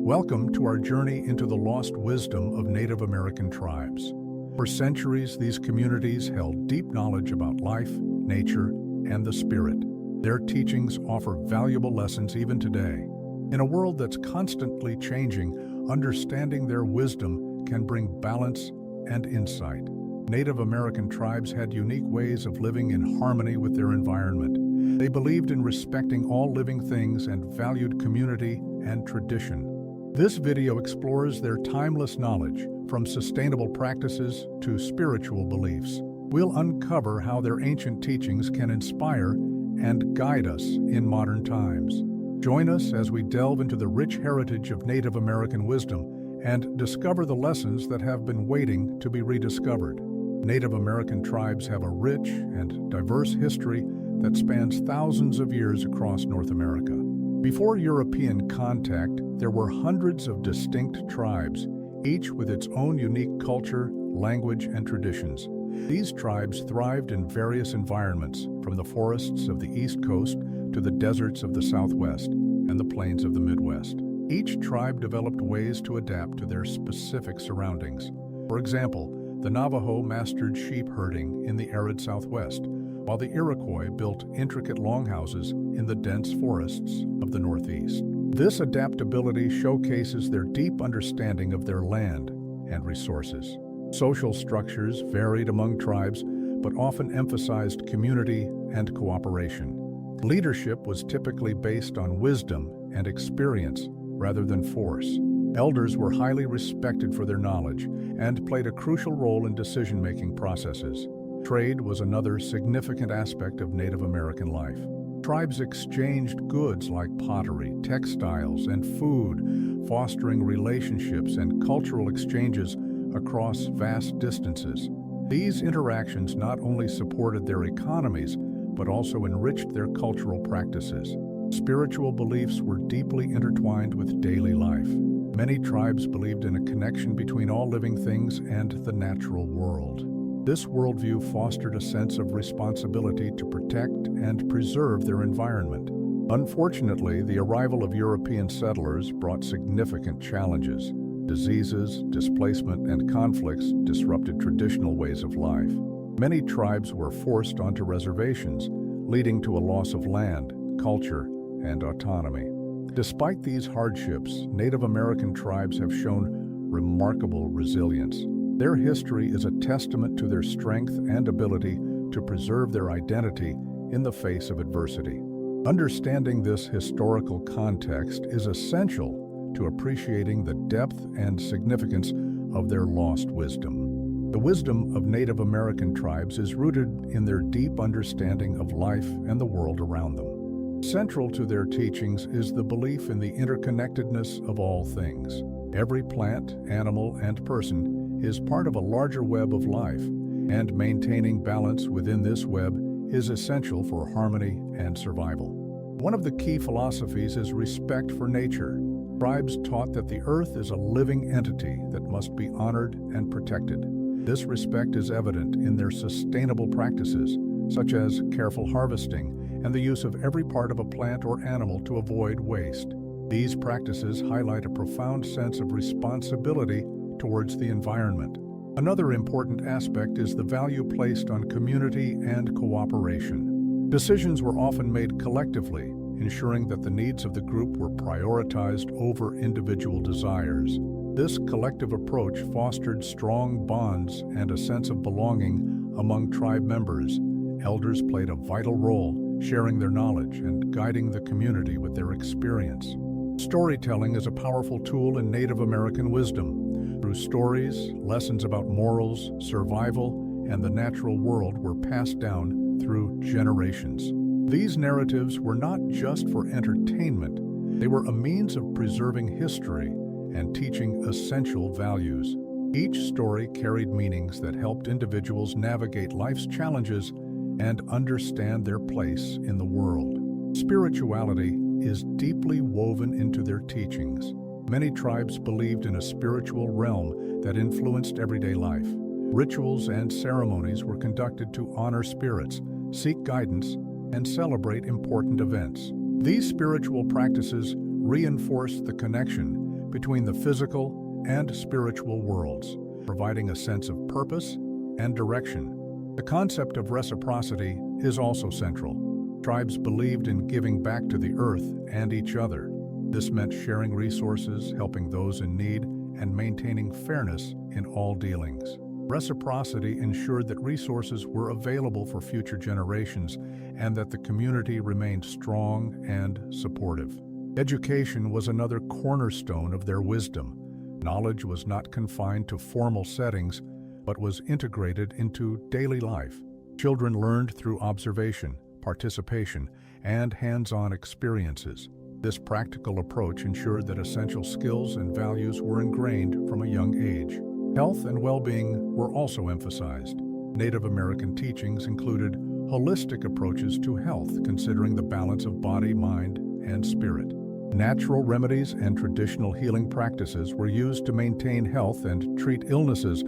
Welcome to our journey into the lost wisdom of Native American tribes. For centuries, these communities held deep knowledge about life, nature, and the spirit. Their teachings offer valuable lessons even today. In a world that's constantly changing, understanding their wisdom can bring balance and insight. Native American tribes had unique ways of living in harmony with their environment. They believed in respecting all living things and valued community and tradition. This video explores their timeless knowledge, from sustainable practices to spiritual beliefs. We'll uncover how their ancient teachings can inspire and guide us in modern times. Join us as we delve into the rich heritage of Native American wisdom and discover the lessons that have been waiting to be rediscovered. Native American tribes have a rich and diverse history that spans thousands of years across North America. Before European contact, there were hundreds of distinct tribes, each with its own unique culture, language, and traditions. These tribes thrived in various environments, from the forests of the East Coast to the deserts of the Southwest and the plains of the Midwest. Each tribe developed ways to adapt to their specific surroundings. For example, the Navajo mastered sheep herding in the arid Southwest, while the Iroquois built intricate longhouses in the dense forests of the Northeast. This adaptability showcases their deep understanding of their land and resources. Social structures varied among tribes, but often emphasized community and cooperation. Leadership was typically based on wisdom and experience rather than force. Elders were highly respected for their knowledge and played a crucial role in decision-making processes. Trade was another significant aspect of Native American life. Tribes exchanged goods like pottery, textiles, and food, fostering relationships and cultural exchanges across vast distances. These interactions not only supported their economies, but also enriched their cultural practices. Spiritual beliefs were deeply intertwined with daily life. Many tribes believed in a connection between all living things and the natural world. This worldview fostered a sense of responsibility to protect and preserve their environment. Unfortunately, the arrival of European settlers brought significant challenges. Diseases, displacement, and conflicts disrupted traditional ways of life. Many tribes were forced onto reservations, leading to a loss of land, culture, and autonomy. Despite these hardships, Native American tribes have shown remarkable resilience. Their history is a testament to their strength and ability to preserve their identity in the face of adversity. Understanding this historical context is essential to appreciating the depth and significance of their lost wisdom. The wisdom of Native American tribes is rooted in their deep understanding of life and the world around them. Central to their teachings is the belief in the interconnectedness of all things. Every plant, animal, and person is part of a larger web of life, and maintaining balance within this web is essential for harmony and survival. One of the key philosophies is respect for nature. Tribes taught that the earth is a living entity that must be honored and protected. This respect is evident in their sustainable practices, such as careful harvesting and the use of every part of a plant or animal to avoid waste. These practices highlight a profound sense of responsibility towards the environment. Another important aspect is the value placed on community and cooperation. Decisions were often made collectively, ensuring that the needs of the group were prioritized over individual desires. This collective approach fostered strong bonds and a sense of belonging among tribe members. Elders played a vital role, sharing their knowledge and guiding the community with their experience. Storytelling is a powerful tool in Native American wisdom. Through stories, lessons about morals, survival, and the natural world were passed down through generations. These narratives were not just for entertainment, they were a means of preserving history and teaching essential values. Each story carried meanings that helped individuals navigate life's challenges and understand their place in the world. Spirituality is deeply woven into their teachings. Many tribes believed in a spiritual realm that influenced everyday life. Rituals and ceremonies were conducted to honor spirits, seek guidance, and celebrate important events. These spiritual practices reinforced the connection between the physical and spiritual worlds, providing a sense of purpose and direction. The concept of reciprocity is also central. Tribes believed in giving back to the earth and each other. This meant sharing resources, helping those in need, and maintaining fairness in all dealings. Reciprocity ensured that resources were available for future generations and that the community remained strong and supportive. Education was another cornerstone of their wisdom. Knowledge was not confined to formal settings, but was integrated into daily life. Children learned through observation, participation, and hands-on experiences. This practical approach ensured that essential skills and values were ingrained from a young age. Health and well-being were also emphasized. Native American teachings included holistic approaches to health, considering the balance of body, mind, and spirit. Natural remedies and traditional healing practices were used to maintain health and treat illnesses,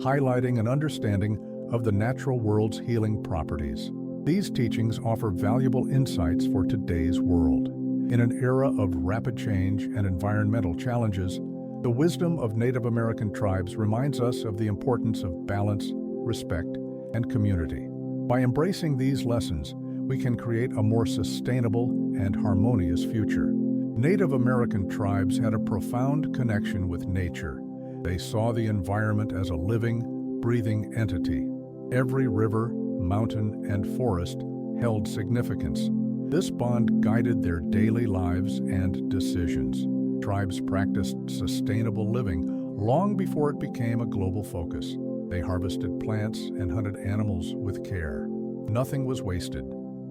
highlighting an understanding of the natural world's healing properties. These teachings offer valuable insights for today's world. In an era of rapid change and environmental challenges, the wisdom of Native American tribes reminds us of the importance of balance, respect, and community. By embracing these lessons, we can create a more sustainable and harmonious future. Native American tribes had a profound connection with nature. They saw the environment as a living, breathing entity. Every river, mountain, and forest held significance. This bond guided their daily lives and decisions. Tribes practiced sustainable living long before it became a global focus. They harvested plants and hunted animals with care. Nothing was wasted.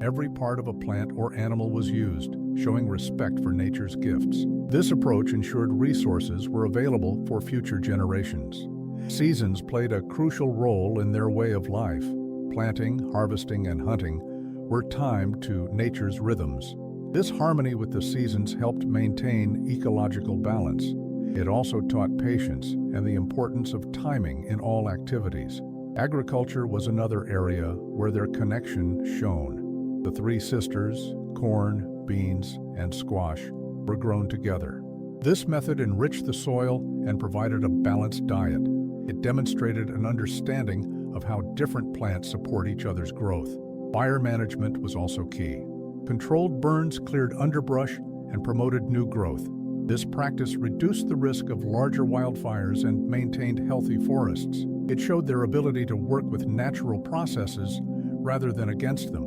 Every part of a plant or animal was used, showing respect for nature's gifts. This approach ensured resources were available for future generations. Seasons played a crucial role in their way of life. Planting, harvesting, and hunting were timed to nature's rhythms. This harmony with the seasons helped maintain ecological balance. It also taught patience and the importance of timing in all activities. Agriculture was another area where their connection shone. The three sisters, corn, beans, and squash, were grown together. This method enriched the soil and provided a balanced diet. It demonstrated an understanding of how different plants support each other's growth. Fire management was also key. Controlled burns cleared underbrush and promoted new growth. This practice reduced the risk of larger wildfires and maintained healthy forests. It showed their ability to work with natural processes rather than against them.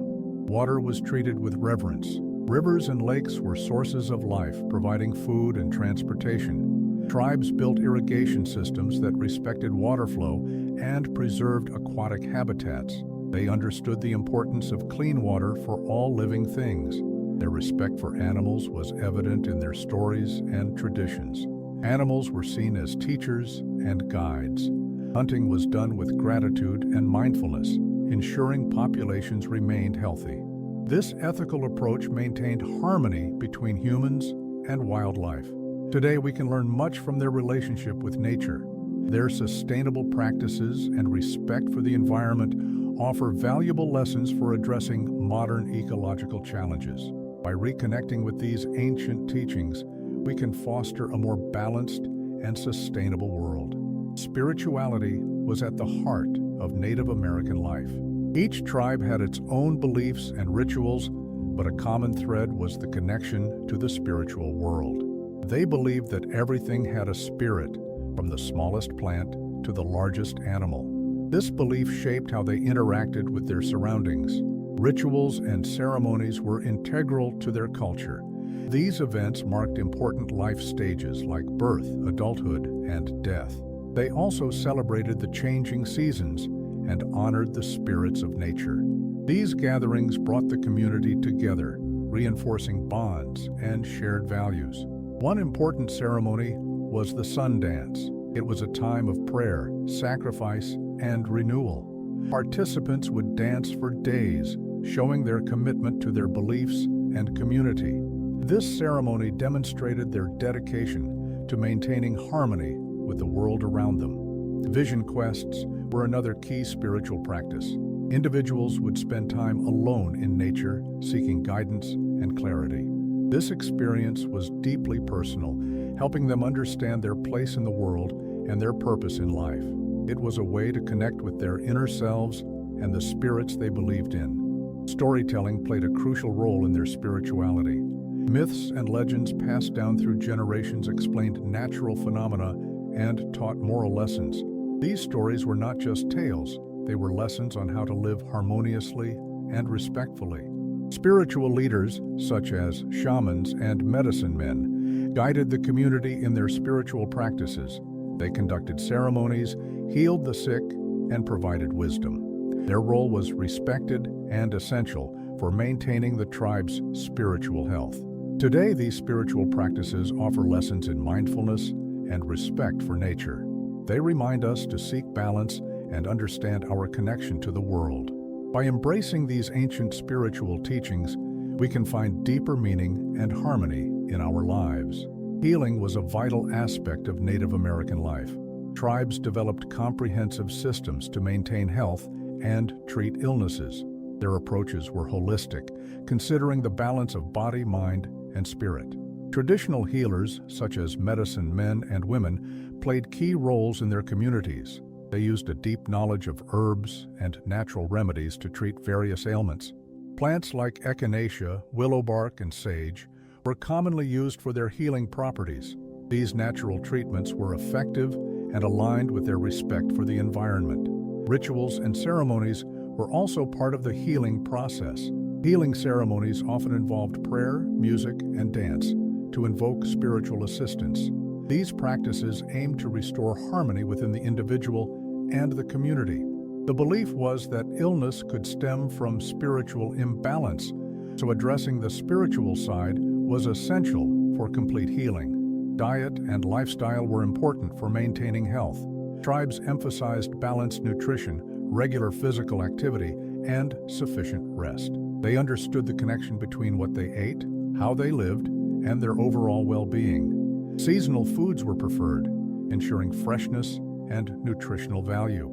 Water was treated with reverence. Rivers and lakes were sources of life, providing food and transportation. Tribes built irrigation systems that respected water flow and preserved aquatic habitats. They understood the importance of clean water for all living things. Their respect for animals was evident in their stories and traditions. Animals were seen as teachers and guides. Hunting was done with gratitude and mindfulness, ensuring populations remained healthy. This ethical approach maintained harmony between humans and wildlife. Today, we can learn much from their relationship with nature. Their sustainable practices and respect for the environment offer valuable lessons for addressing modern ecological challenges. By reconnecting with these ancient teachings, we can foster a more balanced and sustainable world. Spirituality was at the heart of Native American life. Each tribe had its own beliefs and rituals, but a common thread was the connection to the spiritual world. They believed that everything had a spirit, from the smallest plant to the largest animal. This belief shaped how they interacted with their surroundings. Rituals and ceremonies were integral to their culture. These events marked important life stages like birth, adulthood, and death. They also celebrated the changing seasons and honored the spirits of nature. These gatherings brought the community together, reinforcing bonds and shared values. One important ceremony was the sun dance. It was a time of prayer, sacrifice, and renewal. Participants would dance for days, showing their commitment to their beliefs and community. This ceremony demonstrated their dedication to maintaining harmony with the world around them. Vision quests were another key spiritual practice. Individuals would spend time alone in nature, seeking guidance and clarity. This experience was deeply personal, helping them understand their place in the world and their purpose in life. It was a way to connect with their inner selves and the spirits they believed in. Storytelling played a crucial role in their spirituality. Myths and legends passed down through generations explained natural phenomena and taught moral lessons. These stories were not just tales, they were lessons on how to live harmoniously and respectfully. Spiritual leaders, such as shamans and medicine men, guided the community in their spiritual practices. They conducted ceremonies, healed the sick, and provided wisdom. Their role was respected and essential for maintaining the tribe's spiritual health. Today, these spiritual practices offer lessons in mindfulness and respect for nature. They remind us to seek balance and understand our connection to the world. By embracing these ancient spiritual teachings, we can find deeper meaning and harmony in our lives. Healing was a vital aspect of Native American life. Tribes developed comprehensive systems to maintain health and treat illnesses. Their approaches were holistic, considering the balance of body, mind, and spirit. Traditional healers, such as medicine men and women, played key roles in their communities. They used a deep knowledge of herbs and natural remedies to treat various ailments. Plants like echinacea, willow bark, and sage were commonly used for their healing properties. These natural treatments were effective and aligned with their respect for the environment. Rituals and ceremonies were also part of the healing process. Healing ceremonies often involved prayer, music, and dance to invoke spiritual assistance. These practices aimed to restore harmony within the individual and the community. The belief was that illness could stem from spiritual imbalance, so addressing the spiritual side was essential for complete healing. Diet and lifestyle were important for maintaining health. Tribes emphasized balanced nutrition, regular physical activity, and sufficient rest. They understood the connection between what they ate, how they lived, and their overall well-being. Seasonal foods were preferred, ensuring freshness and nutritional value.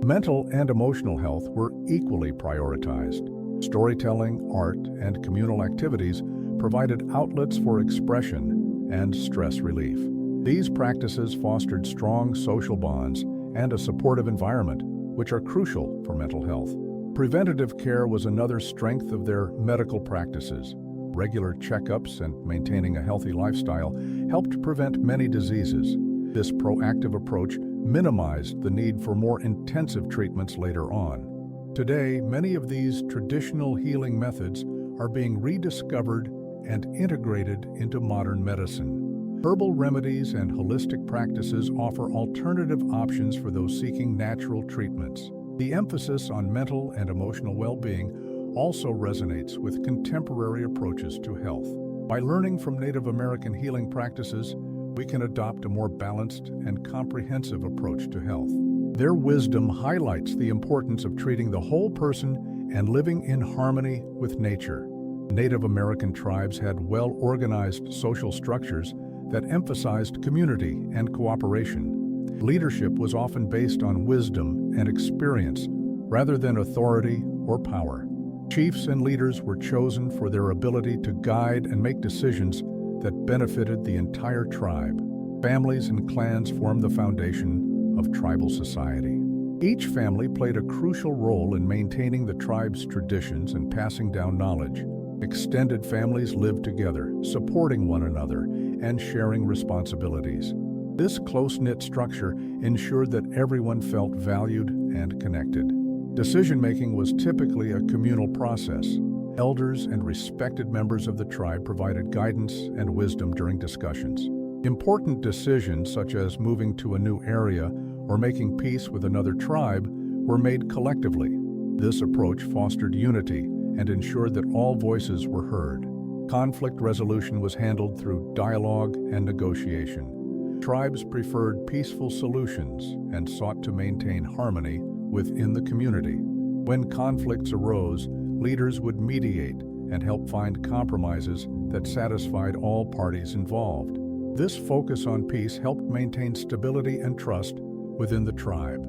Mental and emotional health were equally prioritized. Storytelling, art, and communal activities provided outlets for expression and stress relief. These practices fostered strong social bonds and a supportive environment, which are crucial for mental health. Preventative care was another strength of their medical practices. Regular checkups and maintaining a healthy lifestyle helped prevent many diseases. This proactive approach minimized the need for more intensive treatments later on. Today, many of these traditional healing methods are being rediscovered and integrated into modern medicine. Herbal remedies and holistic practices offer alternative options for those seeking natural treatments. The emphasis on mental and emotional well-being also resonates with contemporary approaches to health. By learning from Native American healing practices, we can adopt a more balanced and comprehensive approach to health. Their wisdom highlights the importance of treating the whole person and living in harmony with nature. Native American tribes had well-organized social structures that emphasized community and cooperation. Leadership was often based on wisdom and experience rather than authority or power. Chiefs and leaders were chosen for their ability to guide and make decisions that benefited the entire tribe. Families and clans formed the foundation of tribal society. Each family played a crucial role in maintaining the tribe's traditions and passing down knowledge. Extended families lived together, supporting one another and sharing responsibilities. This close-knit structure ensured that everyone felt valued and connected. Decision-making was typically a communal process. Elders and respected members of the tribe provided guidance and wisdom during discussions. Important decisions, such as moving to a new area or making peace with another tribe, were made collectively. This approach fostered unity and ensured that all voices were heard. Conflict resolution was handled through dialogue and negotiation. Tribes preferred peaceful solutions and sought to maintain harmony within the community. When conflicts arose, leaders would mediate and help find compromises that satisfied all parties involved. This focus on peace helped maintain stability and trust within the tribe.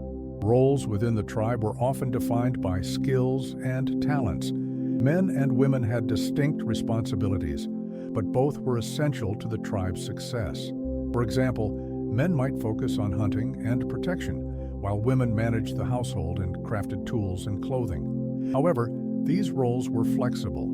Roles within the tribe were often defined by skills and talents. Men and women had distinct responsibilities, but both were essential to the tribe's success. For example, men might focus on hunting and protection, while women managed the household and crafted tools and clothing. However, these roles were flexible,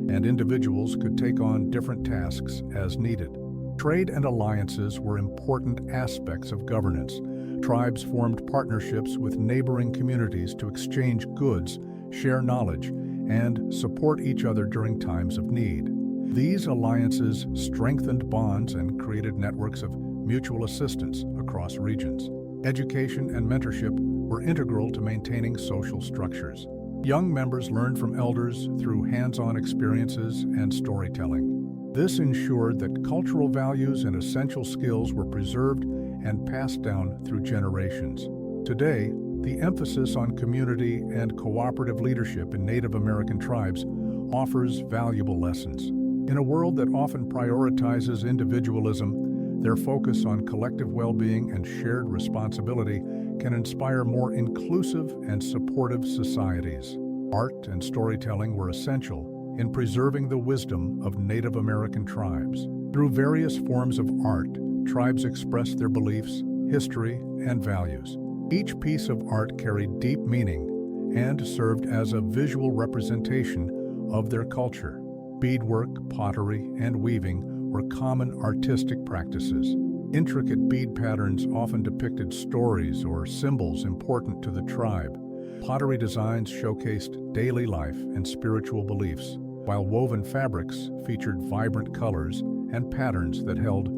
and individuals could take on different tasks as needed. Trade and alliances were important aspects of governance. Tribes formed partnerships with neighboring communities to exchange goods, share knowledge, and support each other during times of need. These alliances strengthened bonds and created networks of mutual assistance across regions. Education and mentorship were integral to maintaining social structures. Young members learned from elders through hands-on experiences and storytelling. This ensured that cultural values and essential skills were preserved and passed down through generations. Today, the emphasis on community and cooperative leadership in Native American tribes offers valuable lessons. In a world that often prioritizes individualism, their focus on collective well-being and shared responsibility can inspire more inclusive and supportive societies. Art and storytelling were essential in preserving the wisdom of Native American tribes. Through various forms of art, tribes expressed their beliefs, history, and values. Each piece of art carried deep meaning and served as a visual representation of their culture. Beadwork, pottery, and weaving were common artistic practices. Intricate bead patterns often depicted stories or symbols important to the tribe. Pottery designs showcased daily life and spiritual beliefs, while woven fabrics featured vibrant colors and patterns that held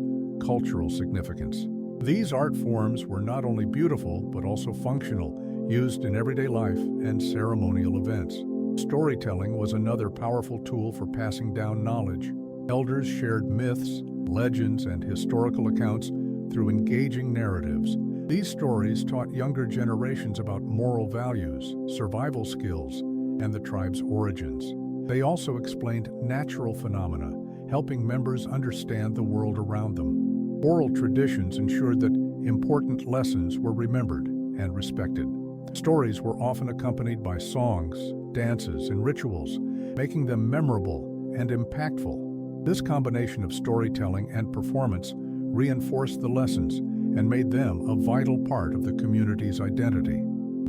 cultural significance. These art forms were not only beautiful but also functional, used in everyday life and ceremonial events. Storytelling was another powerful tool for passing down knowledge. Elders shared myths, legends, and historical accounts through engaging narratives. These stories taught younger generations about moral values, survival skills, and the tribe's origins. They also explained natural phenomena, helping members understand the world around them. Oral traditions ensured that important lessons were remembered and respected. Stories were often accompanied by songs, dances, and rituals, making them memorable and impactful. This combination of storytelling and performance reinforced the lessons and made them a vital part of the community's identity.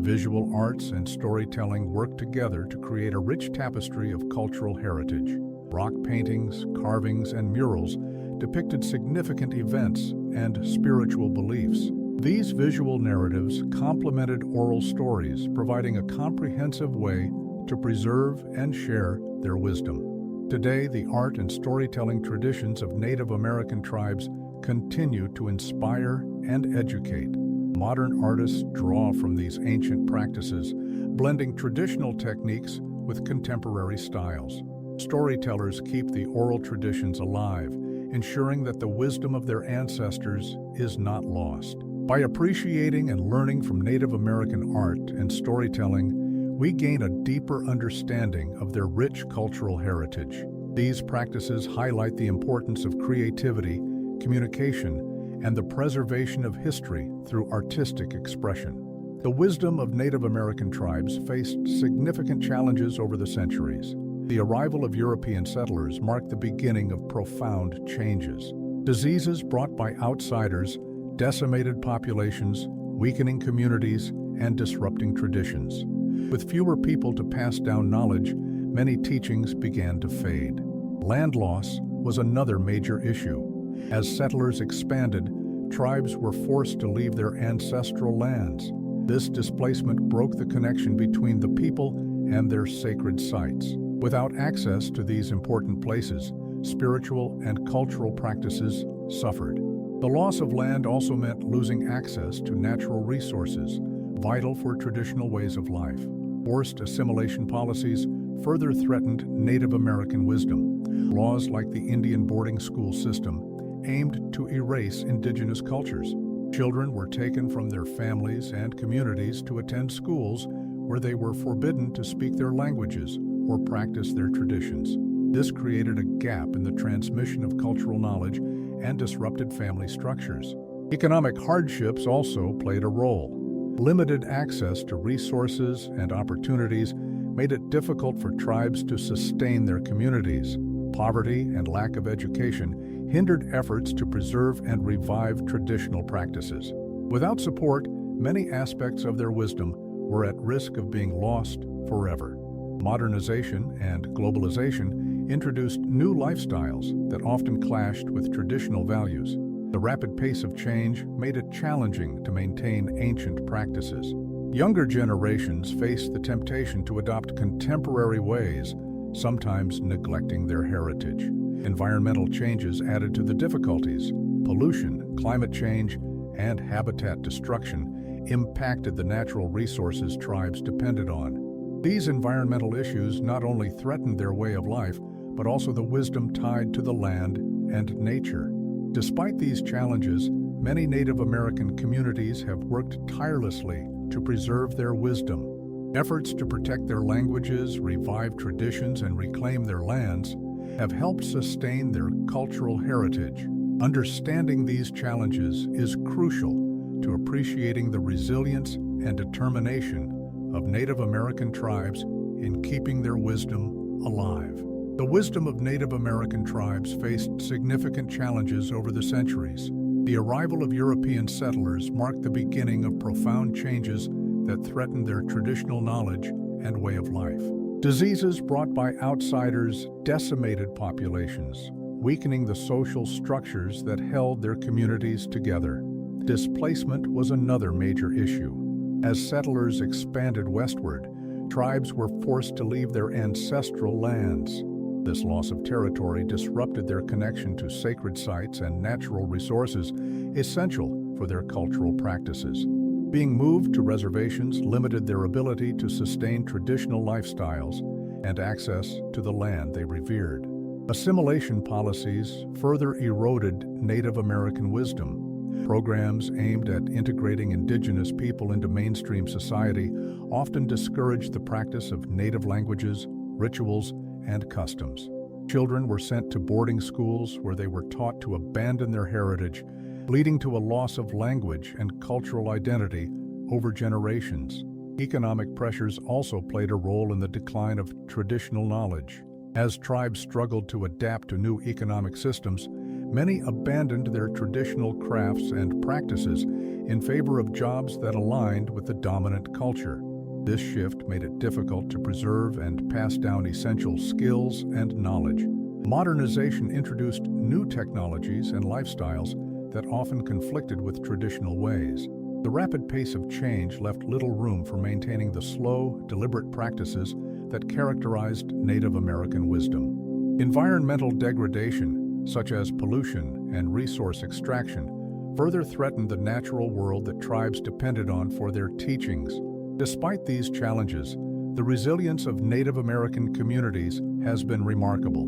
Visual arts and storytelling worked together to create a rich tapestry of cultural heritage. Rock paintings, carvings, and murals depicted significant events and spiritual beliefs. These visual narratives complemented oral stories, providing a comprehensive way to preserve and share their wisdom. Today, the art and storytelling traditions of Native American tribes continue to inspire and educate. Modern artists draw from these ancient practices, blending traditional techniques with contemporary styles. Storytellers keep the oral traditions alive, ensuring that the wisdom of their ancestors is not lost. By appreciating and learning from Native American art and storytelling, we gain a deeper understanding of their rich cultural heritage. These practices highlight the importance of creativity, communication, and the preservation of history through artistic expression. The wisdom of Native American tribes faced significant challenges over the centuries. The arrival of European settlers marked the beginning of profound changes. Diseases brought by outsiders decimated populations, weakening communities, and disrupting traditions. With fewer people to pass down knowledge, many teachings began to fade. Land loss was another major issue. As settlers expanded, tribes were forced to leave their ancestral lands. This displacement broke the connection between the people and their sacred sites. Without access to these important places, spiritual and cultural practices suffered. The loss of land also meant losing access to natural resources, vital for traditional ways of life. Forced assimilation policies further threatened Native American wisdom. Laws like the Indian boarding school system aimed to erase indigenous cultures. Children were taken from their families and communities to attend schools where they were forbidden to speak their languages or practice their traditions. This created a gap in the transmission of cultural knowledge and disrupted family structures. Economic hardships also played a role. Limited access to resources and opportunities made it difficult for tribes to sustain their communities. Poverty and lack of education hindered efforts to preserve and revive traditional practices. Without support, many aspects of their wisdom were at risk of being lost forever. Modernization and globalization introduced new lifestyles that often clashed with traditional values. The rapid pace of change made it challenging to maintain ancient practices. Younger generations faced the temptation to adopt contemporary ways, sometimes neglecting their heritage. Environmental changes added to the difficulties. Pollution, climate change, and habitat destruction impacted the natural resources tribes depended on. These environmental issues not only threatened their way of life, but also the wisdom tied to the land and nature. Despite these challenges, many Native American communities have worked tirelessly to preserve their wisdom. Efforts to protect their languages, revive traditions, and reclaim their lands have helped sustain their cultural heritage. Understanding these challenges is crucial to appreciating the resilience and determination of Native American tribes in keeping their wisdom alive. The wisdom of Native American tribes faced significant challenges over the centuries. The arrival of European settlers marked the beginning of profound changes that threatened their traditional knowledge and way of life. Diseases brought by outsiders decimated populations, weakening the social structures that held their communities together. Displacement was another major issue. As settlers expanded westward, tribes were forced to leave their ancestral lands. This loss of territory disrupted their connection to sacred sites and natural resources essential for their cultural practices. Being moved to reservations limited their ability to sustain traditional lifestyles and access to the land they revered. Assimilation policies further eroded Native American wisdom. Programs aimed at integrating indigenous people into mainstream society often discouraged the practice of native languages, rituals, and customs. Children were sent to boarding schools where they were taught to abandon their heritage, leading to a loss of language and cultural identity over generations. Economic pressures also played a role in the decline of traditional knowledge. As tribes struggled to adapt to new economic systems, many abandoned their traditional crafts and practices in favor of jobs that aligned with the dominant culture. This shift made it difficult to preserve and pass down essential skills and knowledge. Modernization introduced new technologies and lifestyles that often conflicted with traditional ways. The rapid pace of change left little room for maintaining the slow, deliberate practices that characterized Native American wisdom. Environmental degradation, such as pollution and resource extraction, further threatened the natural world that tribes depended on for their teachings. Despite these challenges, the resilience of Native American communities has been remarkable.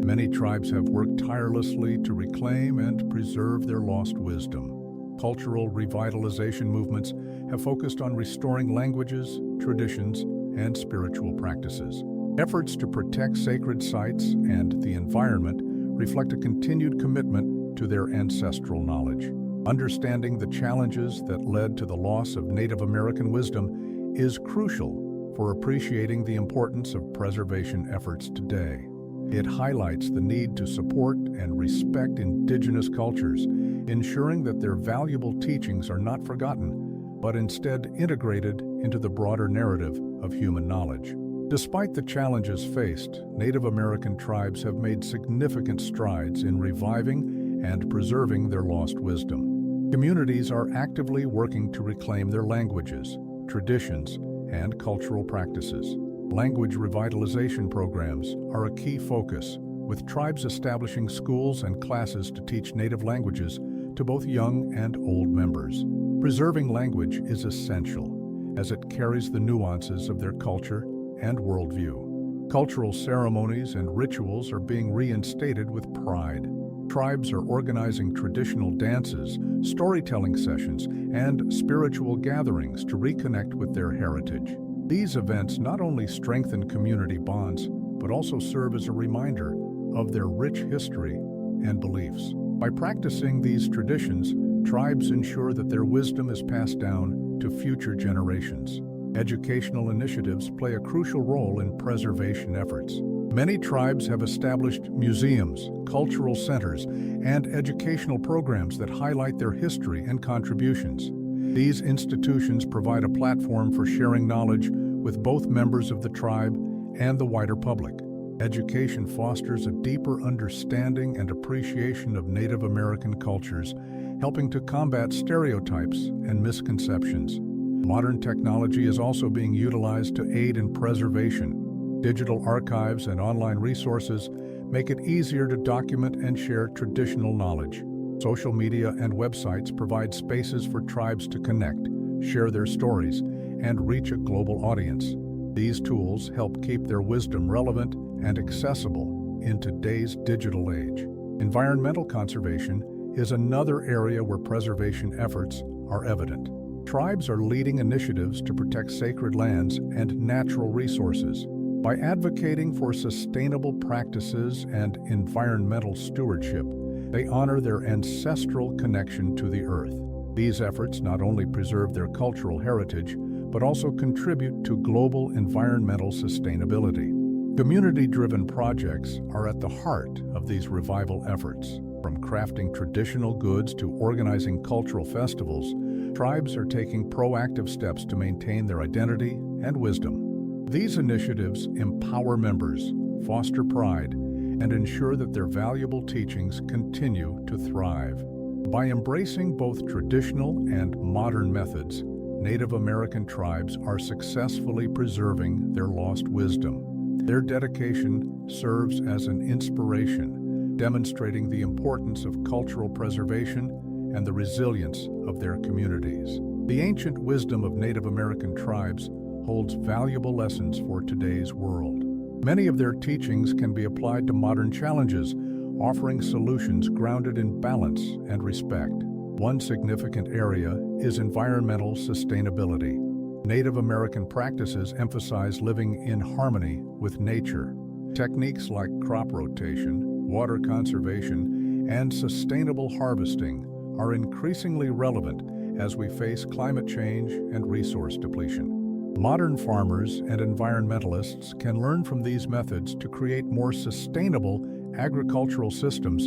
Many tribes have worked tirelessly to reclaim and preserve their lost wisdom. Cultural revitalization movements have focused on restoring languages, traditions, and spiritual practices. Efforts to protect sacred sites and the environment reflect a continued commitment to their ancestral knowledge. Understanding the challenges that led to the loss of Native American wisdom is crucial for appreciating the importance of preservation efforts today. It highlights the need to support and respect indigenous cultures, ensuring that their valuable teachings are not forgotten, but instead integrated into the broader narrative of human knowledge. Despite the challenges faced, Native American tribes have made significant strides in reviving and preserving their lost wisdom. Communities are actively working to reclaim their languages, traditions, and cultural practices. Language revitalization programs are a key focus, with tribes establishing schools and classes to teach native languages to both young and old members. Preserving language is essential, as it carries the nuances of their culture and worldview. Cultural ceremonies and rituals are being reinstated with pride. Tribes are organizing traditional dances, storytelling sessions, and spiritual gatherings to reconnect with their heritage. These events not only strengthen community bonds, but also serve as a reminder of their rich history and beliefs. By practicing these traditions, tribes ensure that their wisdom is passed down to future generations. Educational initiatives play a crucial role in preservation efforts. Many tribes have established museums, cultural centers, and educational programs that highlight their history and contributions. These institutions provide a platform for sharing knowledge with both members of the tribe and the wider public. Education fosters a deeper understanding and appreciation of Native American cultures, helping to combat stereotypes and misconceptions. Modern technology is also being utilized to aid in preservation. Digital archives and online resources make it easier to document and share traditional knowledge. Social media and websites provide spaces for tribes to connect, share their stories, and reach a global audience. These tools help keep their wisdom relevant and accessible in today's digital age. Environmental conservation is another area where preservation efforts are evident. Tribes are leading initiatives to protect sacred lands and natural resources. By advocating for sustainable practices and environmental stewardship, they honor their ancestral connection to the earth. These efforts not only preserve their cultural heritage, but also contribute to global environmental sustainability. Community-driven projects are at the heart of these revival efforts. From crafting traditional goods to organizing cultural festivals, tribes are taking proactive steps to maintain their identity and wisdom. These initiatives empower members, foster pride, and ensure that their valuable teachings continue to thrive. By embracing both traditional and modern methods, Native American tribes are successfully preserving their lost wisdom. Their dedication serves as an inspiration, demonstrating the importance of cultural preservation and the resilience of their communities. The ancient wisdom of Native American tribes holds valuable lessons for today's world. Many of their teachings can be applied to modern challenges, offering solutions grounded in balance and respect. One significant area is environmental sustainability. Native American practices emphasize living in harmony with nature. Techniques like crop rotation, water conservation, and sustainable harvesting are increasingly relevant as we face climate change and resource depletion. Modern farmers and environmentalists can learn from these methods to create more sustainable agricultural systems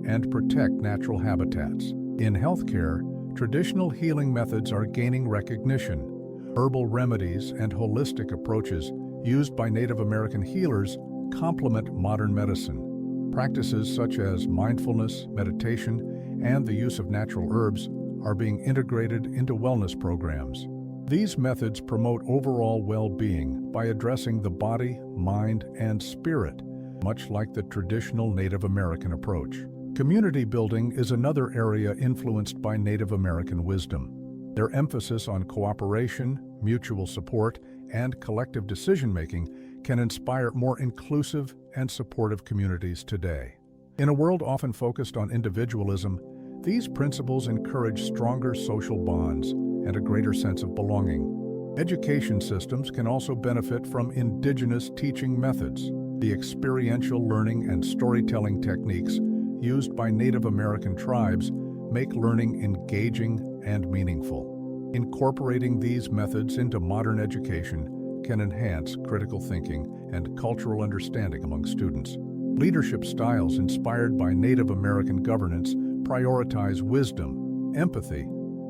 and protect natural habitats. In healthcare, traditional healing methods are gaining recognition. Herbal remedies and holistic approaches used by Native American healers complement modern medicine. Practices such as mindfulness, meditation, and the use of natural herbs are being integrated into wellness programs. These methods promote overall well-being by addressing the body, mind, and spirit, much like the traditional Native American approach. Community building is another area influenced by Native American wisdom. Their emphasis on cooperation, mutual support, and collective decision-making can inspire more inclusive and supportive communities today. In a world often focused on individualism, these principles encourage stronger social bonds and a greater sense of belonging. Education systems can also benefit from indigenous teaching methods. The experiential learning and storytelling techniques used by Native American tribes make learning engaging and meaningful. Incorporating these methods into modern education can enhance critical thinking and cultural understanding among students. Leadership styles inspired by Native American governance prioritize wisdom, empathy,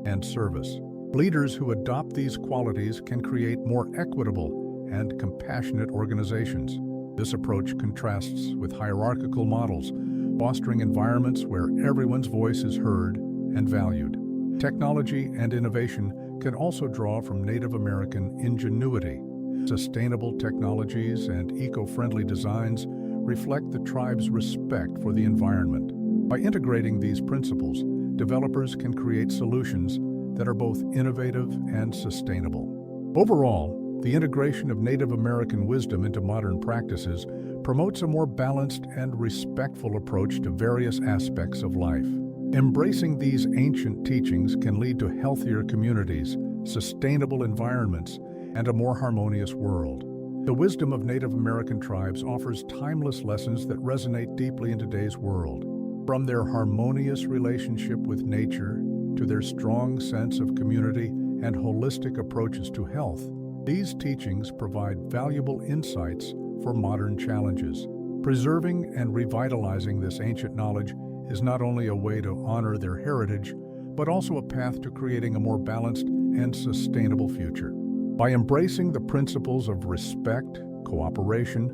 and service. Leaders who adopt these qualities can create more equitable and compassionate organizations. This approach contrasts with hierarchical models, fostering environments where everyone's voice is heard and valued. Technology and innovation can also draw from Native American ingenuity. Sustainable technologies and eco-friendly designs reflect the tribe's respect for the environment. By integrating these principles, developers can create solutions that are both innovative and sustainable. Overall, the integration of Native American wisdom into modern practices promotes a more balanced and respectful approach to various aspects of life. Embracing these ancient teachings can lead to healthier communities, sustainable environments, and a more harmonious world. The wisdom of Native American tribes offers timeless lessons that resonate deeply in today's world. From their harmonious relationship with nature to their strong sense of community and holistic approaches to health, these teachings provide valuable insights for modern challenges. Preserving and revitalizing this ancient knowledge is not only a way to honor their heritage, but also a path to creating a more balanced and sustainable future. By embracing the principles of respect, cooperation,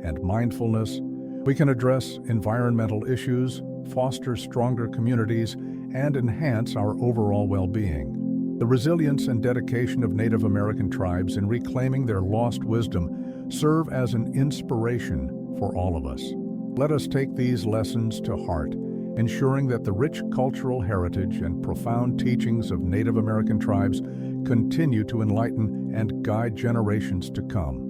and mindfulness, we can address environmental issues, foster stronger communities, and enhance our overall well-being. The resilience and dedication of Native American tribes in reclaiming their lost wisdom serve as an inspiration for all of us. Let us take these lessons to heart, ensuring that the rich cultural heritage and profound teachings of Native American tribes continue to enlighten and guide generations to come.